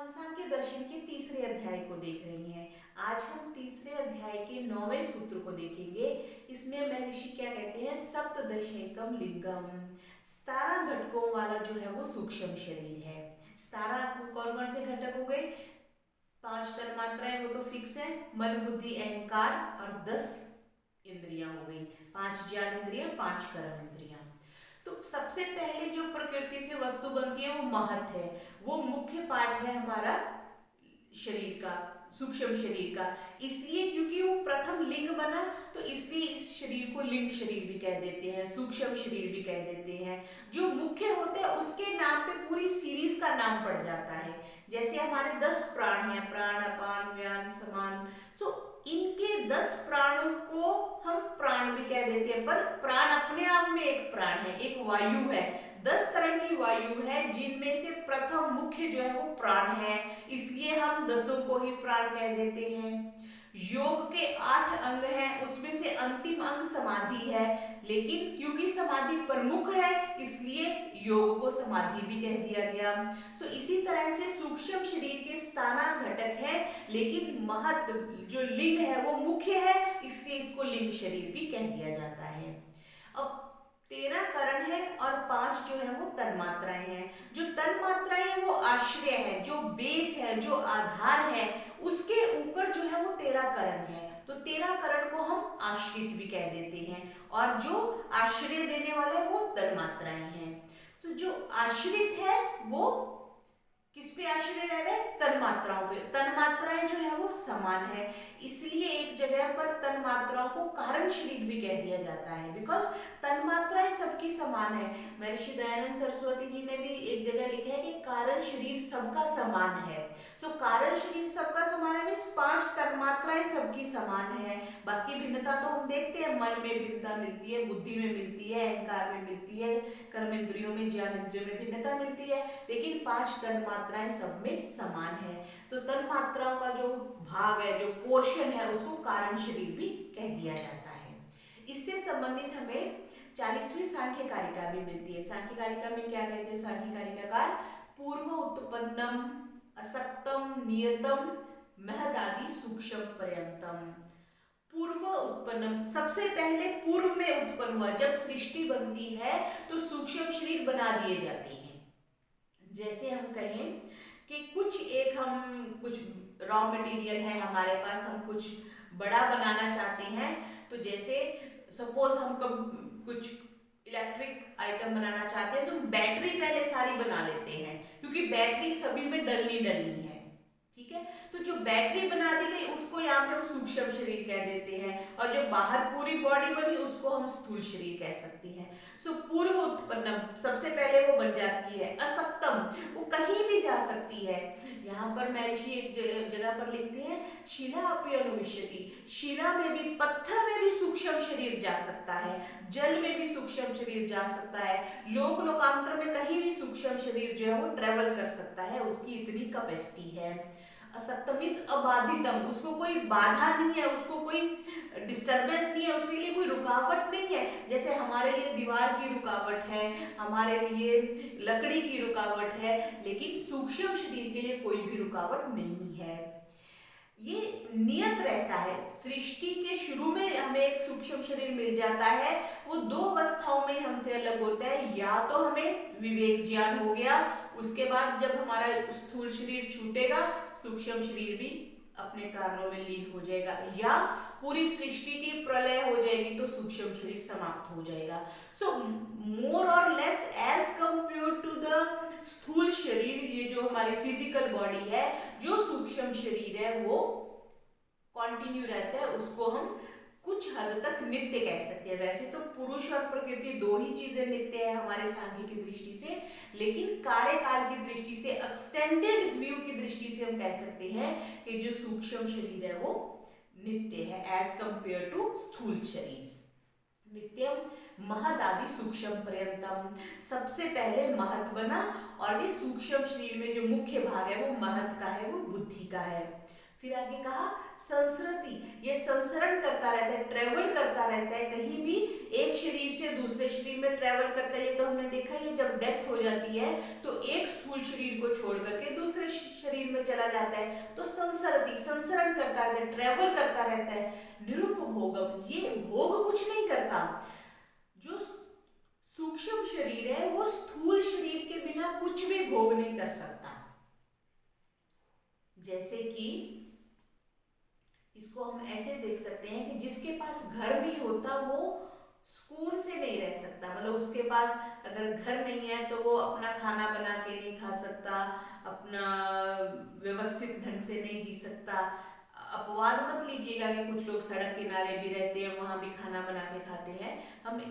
हम सांख्य दर्शन के तीसरे अध्याय को देख रहे हैं। आज हम तीसरे अध्याय के 9वें सूत्र को देखेंगे। इसमें महर्षि क्या कहते हैं, सप्तदशेकम लिंगम, 17 घटकों वाला जो है वो सूक्ष्म शरीर है। 17 कौन कौन से घटक हो गए, 5 तन्मात्राएं, वो तो फिक्स है, मन बुद्धि अहंकार, और 10 इंद्रियां हो गई, 5 ज्ञान इंद्रियां, 5 कर्म इंद्रियां। तो सबसे पहले जो प्रकृति से वस्तु बनती है वो महत है, वो मुख्य पार्ट है हमारा शरीर का, सूक्ष्म शरीर का। इसलिए क्योंकि वो प्रथम लिंग बना, तो इसलिए इस शरीर को लिंग शरीर भी कह देते हैं, सूक्ष्म शरीर भी कह देते हैं। जो मुख्य होते हैं उसके नाम पे पूरी सीरीज का नाम पड़ जाता है। जैसे हमारे 10 प्राण हैं, प्राण अपान व्यान समान, तो इनके 10 प्राणों को हम प्राण भी कह देते हैं, पर प्राण अपने आप में एक प्राण है, एक वायु है। 10 तरह की वायु है जिनमें से प्रथम मुख्य जो है वो प्राण है, इसलिए हम 10 को ही प्राण कह देते हैं। योग के 8 अंग हैं, उसमें से अंतिम अंग समाधि है, लेकिन क्योंकि समाधि प्रमुख है इसलिए योग को समाधि भी कह दिया गया। सो इसी तरह से सूक्ष्म शरीर के 17 घटक हैं, लेकिन महत जो लिंग है वो मुख्य है, इसलिए इसको लिंग शरीर भी कह दिया जाता है। अब 13 करण है और 5 जो है वो तन्मात्राएं हैं। जो तन्मात्राएं हैं वो आश्रय है, जो बेस है, जो आधार है, उसके ऊपर जो है वो 13 करण है। तो 13 करण को हम आश्रित भी कह देते हैं, और जो आश्रय देने वाले वो तन्मात्राएं हैं। तो जो आश्रित है वो किस पे आश्रय रह रहे हैं, तन्मात्राओं पे। तन्मात्राएं जो है वो समान है, इसलिए एक जगह पर तन्मात्राओं को कारण शरीर भी कह दिया जाता है, बिकॉज तन्मात्राएं सबकी समान है। महर्षि दयानंद सरस्वती जी ने भी एक जगह लिखा है कि कारण शरीर सबका समान है। सो कारण शरीर सबका समान है, 5 तन्मात्राएं सबकी समान है। बाकी भिन्नता तो हम देखते हैं, मन में भिन्नता मिलती है, बुद्धि में मिलती है, अहंकार में मिलती है, कर्म इंद्रियों में, ज्ञान इंद्रियों में भिन्नता मिलती है, लेकिन 5 तन्मात्राएं सब में समान है। तो तन्मात्राओं का जो भाग है, जो पोर्शन है, उसको कारण शरीर भी कह दिया जाता है। इससे संबंधित हमें 40वीं सांख्य कारिका भी मिलती है। सांख्य कारिका में क्या कहते हैं सांख्य कारिकाकार, पूर्व उत्पन्नम असक्तम नियतम महदादि सूक्ष्म पर्यंतम। पूर्व उत्पन्नम, सबसे पहले पूर्व में उत्पन्न हुआ, जब सृष्टि बनती है तो सूक्ष्म शरीर बना दिए जाते हैं। जैसे हम कहें कि कुछ रॉ मटेरियल है हमारे पास, हम कुछ बड़ा बनाना चाहते हैं, तो जैसे सपोज हम कुछ इलेक्ट्रिक आइटम बनाना चाहते हैं तो बैटरी पहले सारी बना लेते हैं, क्योंकि बैटरी सभी में डलनी डलनी है, ठीक है। तो जो बैटरी बना दी गई उसको यहाँ पे हम सूक्ष्म शरीर कह देते हैं, और जो बाहर पूरी बॉडी बनी उसको हम स्थूल शरीर कह सकते हैं। सो पूर्व उत्पन्न, सबसे पहले वो बन जाती है। असक्तम, वो कहीं भी जा सकती है। यहाँ पर महर्षि एक जगह पर लिखते हैं, शिला अपि अनुविशति, शिला में भी, पत्थर में भी सूक्ष्म शरीर जा सकता है, जल में भी सूक्ष्म शरीर जा सकता है, लोक लोकांतर में कहीं भी सूक्ष्म शरीर जो है वो ट्रेवल कर सकता है, उसकी इतनी कैपेसिटी है। असक्तम मीन्स अबाधितम, उसको कोई बाधा नहीं है, उसको कोई डिस्टर्बेंस नहीं है, उसके लिए कोई रुकावट नहीं है। जैसे हमारे लिए दीवार की रुकावट है, हमारे लिए लकड़ी की रुकावट है, लेकिन सूक्ष्म शरीर के लिए कोई भी रुकावट नहीं है। ये नियत रहता है। सृष्टि के शुरू में हमें एक सूक्ष्म शरीर मिल जाता है, वो 2 अवस्थाओं में हमसे अलग होता है। या तो हमें विवेक ज्ञान हो गया, उसके बाद जब हमारा स्थूल शरीर छूटेगा, सूक्ष्म शरीर भी अपने कारणों में लीन हो जाएगा, या पूरी सृष्टि की प्रलय हो जाएगी तो सूक्ष्म शरीर समाप्त हो जाएगा। सो मोर और less as compare to the स्थूल शरीर, ये जो हमारी फिजिकल बॉडी है, जो सूक्ष्म शरीर है वो कंटिन्यू रहता है, उसको हम कुछ हद तक नित्य कह सकते हैं। वैसे तो पुरुष और प्रकृति 2 ही चीजें नित्य है हमारे सांख्य की दृष्टि से, लेकिन कार्यकाल की दृष्टि से, एक्सटेंडेड व्यू की दृष्टि से हम कह सकते हैं कि जो सूक्ष्म शरीर है वो नित्य है एज कंपेयर टू स्थूल शरीर। नित्यम महदादि सूक्ष्म पर्यंतम, सबसे पहले महत बना, और ये सूक्ष्म शरीर में जो मुख्य भाग है वो महत का है, वो बुद्धि का है। फिर आगे कहा संसरति, ये संसरण करता रहता है, ट्रेवल करता रहता है, कहीं भी एक शरीर से दूसरे शरीर में ट्रेवल करता है। ये तो हमने देखा है, जब डेथ हो जाती है तो एक स्थूल शरीर को छोड़ करके दूसरे शरीर में में चला जाता है तो संसरति, संसरण करता रहता है, ट्रेवल करता रहता है। निरुपभोगम, ये भोग कुछ नहीं करता। जो सूक्ष्म शरीर है वो स्थूल शरीर के बिना कुछ भी भोग नहीं कर सकता। जैसे कि इसको हम ऐसे देख सकते हैं कि जिसके पास घर नहीं होता वो सुकून से नहीं रह सकता, मतलब उसके पास अगर घर नहीं है तो वो अपना खाना बना के नहीं खा सकता, अपना व्यवस्थित ढंग से नहीं जी सकता। अपवाद मत लीजिएगा कि कुछ लोग सड़क किनारे भी रहते हैं, वहां भी खाना बना के खाते हैं। हम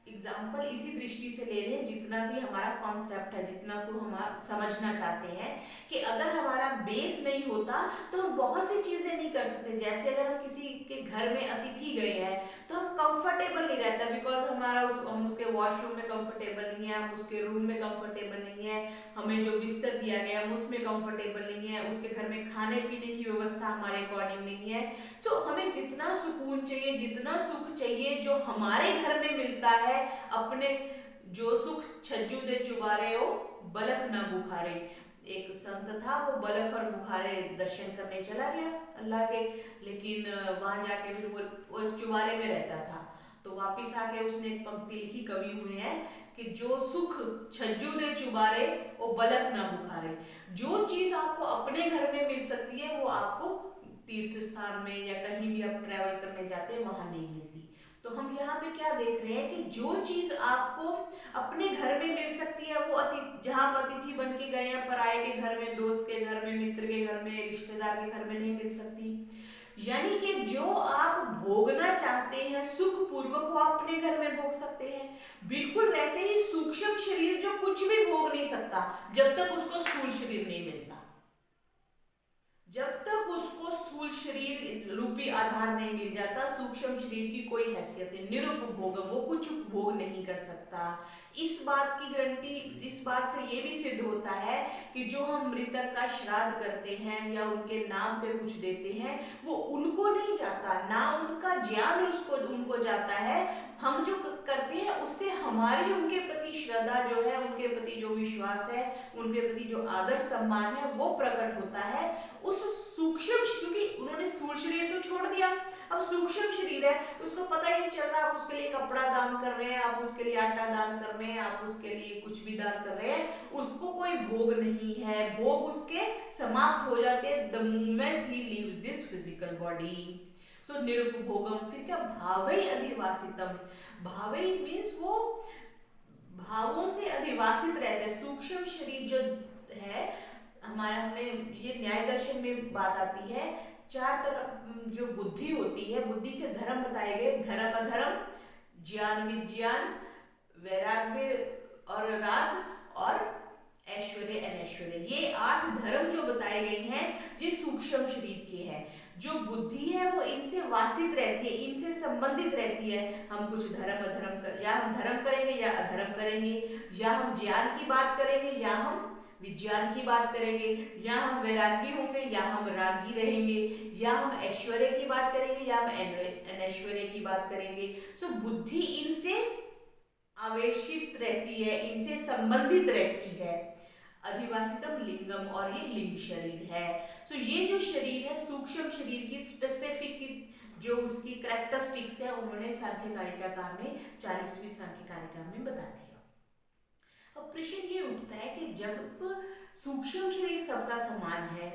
एग्जाम्पल इसी दृष्टि से ले रहे हैं जितना कि हमारा कॉन्सेप्ट है, जितना को हम समझना चाहते हैं कि अगर हमारा बेस नहीं होता तो हम बहुत सी चीजें नहीं कर सकते। जैसे अगर हम किसी के घर में अतिथि गए हैं तो हम कंफर्टेबल नहीं रहता, बिकॉज हमारा हम उसके वॉशरूम में कंफर्टेबल नहीं है, हम उसके रूम में कंफर्टेबल नहीं है, हमें जो बिस्तर दिया गया हम उसमें कंफर्टेबल नहीं है, उसके घर में खाने पीने की व्यवस्था हमारे अकॉर्डिंग नहीं है। सो हमें जितना सुकून चाहिए, जितना सुख चाहिए जो हमारे घर में मिलता है, अपने जो सुख छज्जू दे चुबारे हो बलक ना बुखारे। एक संत था, वो बलक और बुखारे दर्शन करने चला गया अल्लाह के, लेकिन वहां जाके फिर वो चुबारे में रहता था। तो वापिस आके उसने एक पंक्ति लिखी, कवि हुए हैं कि जो सुख छज्जू दे चुबारे वो बलक ना बुखारे। जो चीज आपको अपने घर में मिल सकती है वो आपको तीर्थ स्थान में या कहीं भी आप ट्रैवल करने जाते हैं वहां नहीं मिलती। तो हम यहाँ पे क्या देख रहे हैं कि जो चीज आपको अपने घर में मिल सकती है वो जहाँ आप अतिथि बन के गए हैं पराये के घर में, दोस्त के घर में, मित्र के घर में, रिश्तेदार के घर में नहीं मिल सकती। यानी कि जो आप भोगना चाहते हैं सुख पूर्वक वो अपने घर में भोग सकते हैं। बिल्कुल वैसे ही सूक्ष्म शरीर जो कुछ भी भोग नहीं सकता जब तक उसको स्थूल शरीर नहीं मिलता, जब तक उसको स्थूल शरीर रूपी आधार नहीं मिल जाता सूक्ष्म शरीर की कोई हैसियत नहीं, निरुपभोगम, वो कुछ भोग नहीं कर सकता। इस बात की गारंटी इस बात से ये भी सिद्ध होता है कि जो हम मृतक का श्राद्ध करते हैं या उनके नाम पे कुछ देते हैं वो उनको नहीं जाता, ना उनका ज्ञान उनको जाता है। हम जो करते हैं उससे हमारी उनके प्रति श्रद्धा जो है, उनके प्रति जो विश्वास है, उनके प्रति जो आदर सम्मान है वो प्रकट होता है। उस सूक्ष्म, क्योंकि उन्होंने स्थूल शरीर तो छोड़ दिया, अब सूक्ष्म शरीर है, उसको पता ही नहीं चल रहा आप उसके लिए कपड़ा दान कर रहे हैं, आप उसके लिए आटा दान कर रहे हैं, आप उसके लिए कुछ भी दान कर रहे हैं, उसको कोई भोग नहीं है, भोग उसके समाप्त हो जाते हैं द मोमेंट ही leaves this physical body. So निरुपभोगम, फिर क्या, भावई अधिवासितम। भावई मीन्स वो भावों से अधिवासित रहते हैं। सूक्ष्म शरीर जो है हमारा, हमने ये न्याय दर्शन में बात आती है, चार तरह जो बुद्धि होती है, बुद्धि के धर्म बताए गए, धर्म अधर्म, ज्ञान विज्ञान, वैराग्य और राग और ऐश्वर्य अनैश्वर्य, ये 8 धर्म जो बताए गए हैं ये सूक्ष्म शरीर के हैं। जो बुद्धि है वो इनसे वासित रहती है, इनसे संबंधित रहती है। हम कुछ धर्म अधर्म या हम धर्म करेंगे या अधर्म करेंगे, या हम ज्ञान की बात करेंगे या हम विज्ञान की बात करेंगे, या हम वैरागी होंगे या हम रागी रहेंगे, या हम ऐश्वर्य की बात करेंगे या हम अनैश्वर्य की बात करेंगे। सो बुद्धि इनसे आवेशित रहती है, इनसे संबंधित रहती है। अधिवासितम लिंगम, और ये लिंग शरीर है। सो ये जो शरीर है सूक्ष्म शरीर की स्पेसिफिक जो उसकी कैरेक्टरिस्टिक्स है उन्होंने सांख्य कारिकाकार में 40वीं सांख्य कारिका में बता दिया। अब प्रश्न ये उठता है कि जब सूक्ष्म शरीर सबका समान है,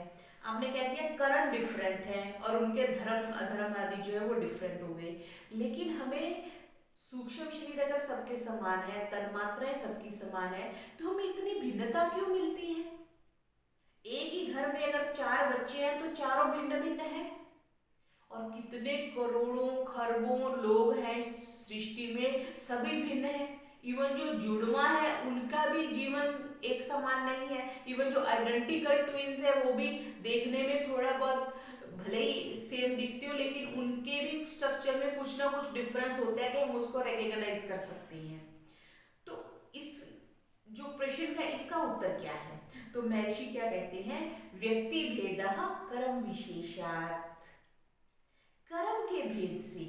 आपने कह दिया करण डिफरेंट है और उनके धर्म अधर्म आदि जो है वो डिफरेंट हो गए, लेकिन हमें सूक्ष्म शरीर अगर सबके समान है, तन्मात्राएं सबकी समान है, तो हमें इतनी भिन्नता क्यों मिलती है? एक ही घर में अगर 4 बच्चे हैं तो चारों भिन्न भिन्न हैं, और कितने करोड़ों खरबों लोग हैं इस सृष्टि में, सभी भिन्न हैं। इवन जो जुड़वा है उनका भी जीवन एक समान नहीं है। इवन जो आइडेंटिकल ट्विंस है वो भी देखने में थोड़ा बहुत भले ही सेम दिखते हो, लेकिन उनके भी स्ट्रक्चर में कुछ ना कुछ डिफरेंस होता है कि हम उसको रिकॉग्नाइज कर सकते हैं। तो इस जो प्रश्न है इसका उत्तर क्या है? तो महर्षि क्या कहते हैं, व्यक्ति भेदः कर्म विशेषात्, कर्म के भेद से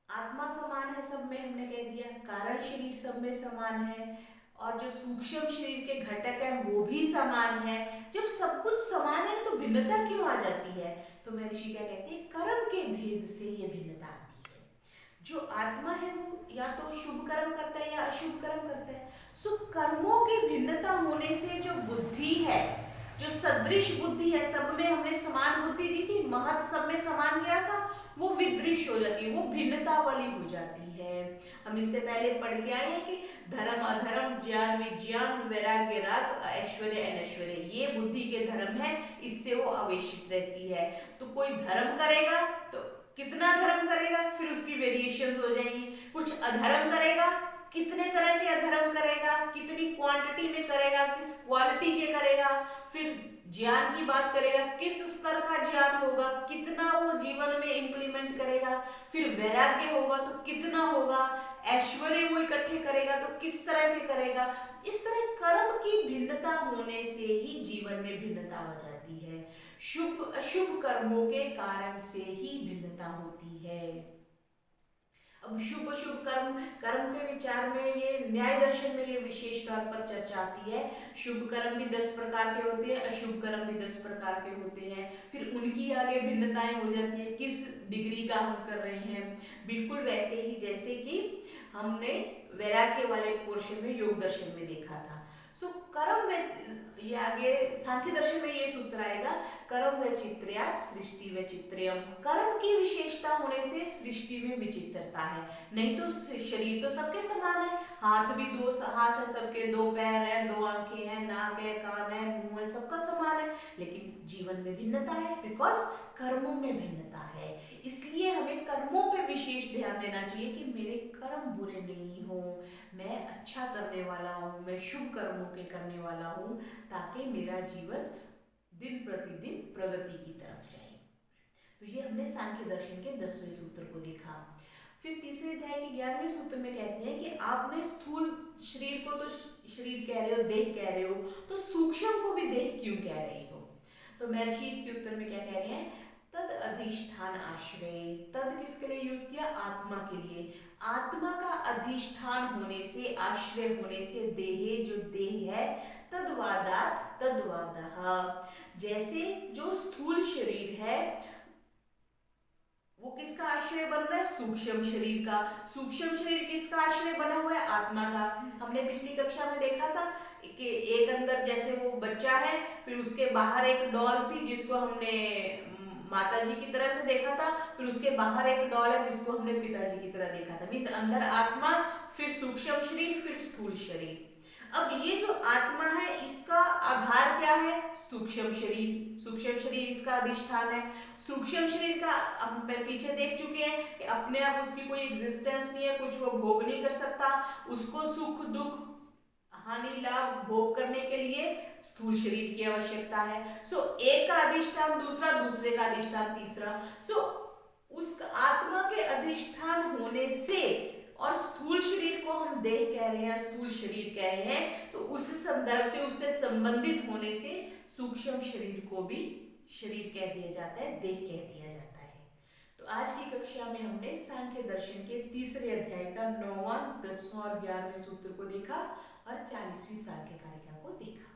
आत्मा समान है सब में, हमने कह दिया, कारण शरीर सब में समान है, और जो सूक्ष्म शरीर के घटक है वो भी समान है। जब सब कुछ समान है तो भिन्नता क्यों आ जाती है? तो महर्षि क्या कहते हैं, कर्म के भेद से ये भिन्नता आती है। जो आत्मा है वो या तो शुभ कर्म करता है या अशुभ कर्म करता है। सो कर्मों की भिन्नता होने से जो बुद्धि है, जो सदृश बुद्धि है, सब में हमने समान बुद्धि दी थी, महत सब में समान गया था, वो विदृश हो जाती है, वो भिन्नता वाली हो जाती है। हम इससे पहले पढ़ के आए हैं कि धर्म अधर्म, ज्ञान विज्ञान, वैराग्य राग, ऐश्वर्य अनैश्वर्य, ये बुद्धि के धर्म है, इससे वो आवेशित रहती है। तो कोई धर्म करेगा तो कितना धर्म करेगा, फिर उसकी वेरिएशंस हो जाएंगी। कुछ अधर्म करेगा, कितने तरह के अधर्म करेगा, कितनी क्वांटिटी में करेगा, किस क्वालिटी के करेगा। फिर ज्ञान की बात करेगा, किस स्तर का ज्ञान होगा, कितना वो जीवन में इंप्लीमेंट करेगा। फिर वैराग्य होगा तो कितना होगा, ऐश्वर्य वो इकट्ठे करेगा तो किस तरह के करेगा। इस तरह कर्म की भिन्नता होने से ही जीवन में भिन्नता आ जाती है। शुभ अशुभ कर्मों के कारण से ही भिन्नता होती है। अब शुभ अशुभ कर्म, कर्म के विचार में ये न्याय दर्शन में ये विशेष तौर पर चर्चा आती है। शुभ कर्म भी 10 प्रकार के होते हैं, अशुभ कर्म भी 10 प्रकार के होते हैं। फिर उनकी आगे भिन्नताएं हो जाती है, किस डिग्री का हम कर रहे हैं। बिल्कुल वैसे ही जैसे कि हमने वैराग्य वाले पोर्शन में योग दर्शन में देखा था। सो कर्म ये आगे सांख्य दर्शन में ये सूत्र आएगा, कर्म वैचित्र्यात् सृष्टि वैचित्र्यम्। कर्म की विशेषता होने से सृष्टि में विचित्रता है, नहीं तो शरीर तो सबके समान है। हाथ भी 2 हाथ है सबके, 2 पैर है, 2 आंखें हैं, नाक है, कान है, मुंह है, सबका समान है। लेकिन जीवन में भिन्नता है, बिकॉज कर्मों में भिन्नता है। इसलिए हमें कर्मों पे विशेष ध्यान देना चाहिए कि मेरे कर्म बुरे नहीं हो, मैं अच्छा करने वाला हूँ, मैं शुभ कर्मों के करने वाला हूँ, ताकि मेरा जीवन दिन प्रतिदिन प्रगति की तरफ जाए। तो ये हमने सांख्य दर्शन के 10वें सूत्र को देखा। फिर तीसरे अध्याय के 11वें सूत्र में कहते हैं कि आपने स्थूल शरीर को तो शरीर कह रहे हो, देह कह रहे हो, तो सूक्ष्म को भी देह क्यों कह रहे हो? तो महर्षि इसके उत्तर में क्या कह रहे हैं, तद अधिष्ठान आश्रय। तद किसके लिए यूज किया? आत्मा के लिए। आत्मा का अधिष्ठान होने से, आश्रय होने से, देहे जो देह है, तद्वादात तद्वादः, जैसे जो स्थूल शरीर है वो किसका आश्रय बन रहा है? सूक्ष्म शरीर का। सूक्ष्म शरीर किसका आश्रय बना हुआ है? आत्मा का। हमने पिछली कक्षा में देखा था कि एक अंदर जैसे वो बच्चा है, फिर उसके बाहर एक डॉल थी जिसको हमने माता जी की तरह से देखा था, फिर उसके बाहर एक डॉल है जिसको हमने पिताजी की तरह देखा था। मीन्स अंदर आत्मा, फिर सूक्ष्म शरीर, फिर स्थूल शरीर। अब ये जो आत्मा है इसका आधार क्या है? सूक्ष्म शरीर। सूक्ष्म शरीर इसका अधिष्ठान है। सूक्ष्म शरीर का हम पीछे देख चुके हैं कि अपने आप उसकी कोई एग्जिस्टेंस नहीं है, कुछ वो भोग नहीं कर सकता। उसको सुख दुख हानि लाभ भोग करने के लिए स्थूल शरीर की आवश्यकता है। सो एक का अधिष्ठान दूसरा, दूसरे का अधिष्ठान तीसरा। सो उस आत्मा के अधिष्ठान होने से, और स्थूल शरीर को हम देह कह रहे हैं, स्थूल शरीर कह रहे हैं, तो उस संदर्भ से, उससे संबंधित होने से सूक्ष्म शरीर को भी शरीर कह दिया जाता है, देह कह दिया जाता है। तो आज की कक्षा में हमने सांख्य दर्शन के तीसरे अध्याय का 9वां, 10वां और 11वें सूत्र को देखा और 40वीं सांख्य कारिका को देखा।